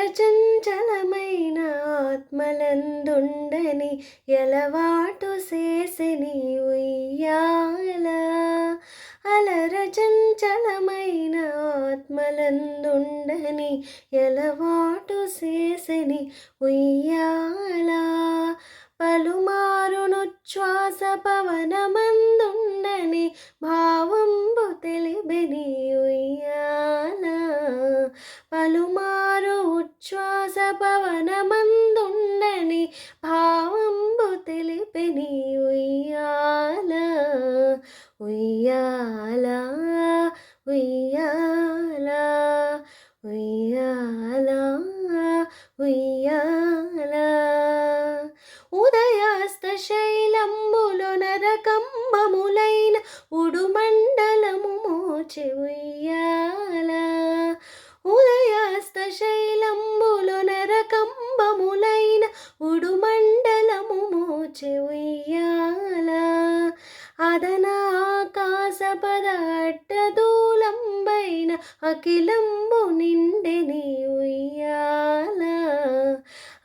చంచలమైన ఆత్మలందుండని ఎలవాటు చేసెని ఉయ్యాల. అలర చంచలమైన ఆత్మలందుండని ఎలవాటు చేసెని ఉయ్యాల. పలుమారునుచ్ఛ్వాస పవనమందుండని భావంబు తెలిబెని ఉయ్యాల. పలుమారు ఉచ్ఛ్వాస పవనమందుండని భావంబు తెలిపెని ఉయ్యాల. ఉయ్యాల ఉయ్యాల ఉయ్యాల ఉయ్యాల. ఉదయాస్త శైలంబులో నరకంబములైన ఉడుమండలము మోచె ఉయ్యాల. ఉదయాస్త శైలంబులో నరకంబములైన ఉడుమండలము మోచె ఉయ్యాల. అదనాకాశపద అడ్డదూలంబైన అఖిలంబు నిండెని ఉయ్యాల.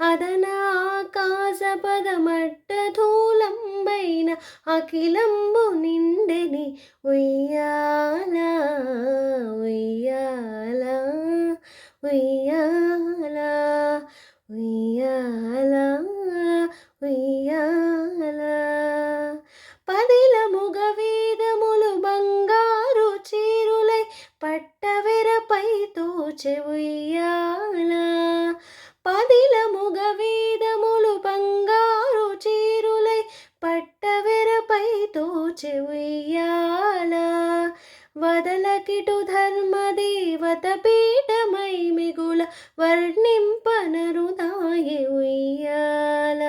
అదనాకాశపదమడ్డదూలంబైన అఖిలంబు నిండెని ఉయ్యాల. ఉయ్యాల ఉయ్యాల ఉయ్యాల ఉయ్యాల. పదిలముగ వేదములు బంగారు చీరులై పట్టవెరపై తోచె ఉయ్యాల. పదిలముగ వేదములు బంగారు చీరులై పట్టవెరపై తోచె ఉయ్యాల. వదలకిటు ధర్మదేవత పీఠమై మిగుల వర్ణింపనరుదాయె ఉయ్యాల.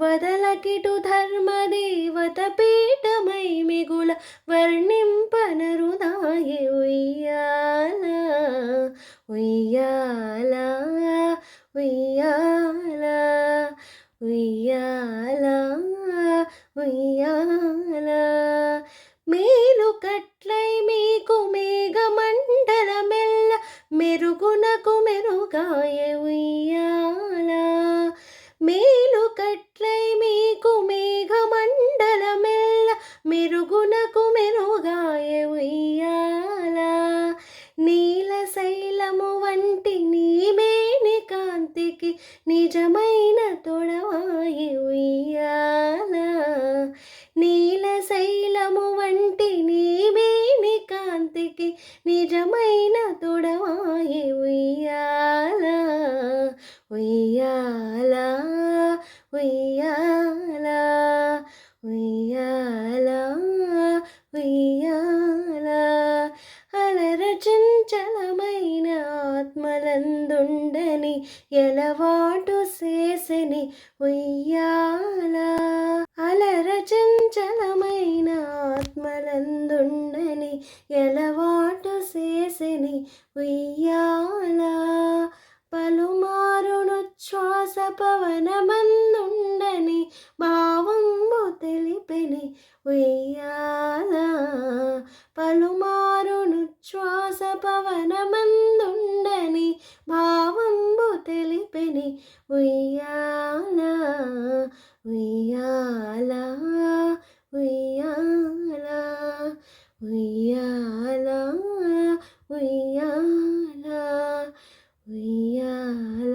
వదలకిటు ధర్మదేవత పీఠమై మిగుల వర్ణింపనరుదాయె ఉయ్యాల. ఉయ్యాల ఉయ్యాల ఉయ్యాల ఉయ్యాల. మేలు కట్లై మీకు మేఘమండలమెల్ల మెరుగునకు మెరుగాయె ఉయ్యాల. మేలు కట్లై మీకు మేఘమండలమెల్ల మెరుగునకు మెరుగాయె ఉయ్యాల. నీలశైలము వంటి నీమేని కాంతికి నిజమైన తొడవాయె ఉయ్యాల. నీలశైలము వంటి నీమేని కాంతికి నిజమైన తొడవాయె ఉయ్యాల. ఉయ్యాల ఉయ్యాల ఉయ్యాల ఉయ్యాల. అలర చంచలమైన ఆత్మలందుండని ఎలవాటు చేసెని ఉయ్యాల. అలర చంచలమైన ఆత్మలందుండని ఎలవాటు చేసెని ఉయ్యాల. పలుమారునుచ్ఛ్వాస పవనమందుండని భావంబు తెలిపెని ఉయ్యాల. పలుమారునుచ్ఛ్వాస పవనమందుండని భావంబు తెలిపెని ఉయ్యాల. ఉయ్యాల ఉయ్యాల ఉయ్యాల ఉయ్యాల ఉయ్యాల.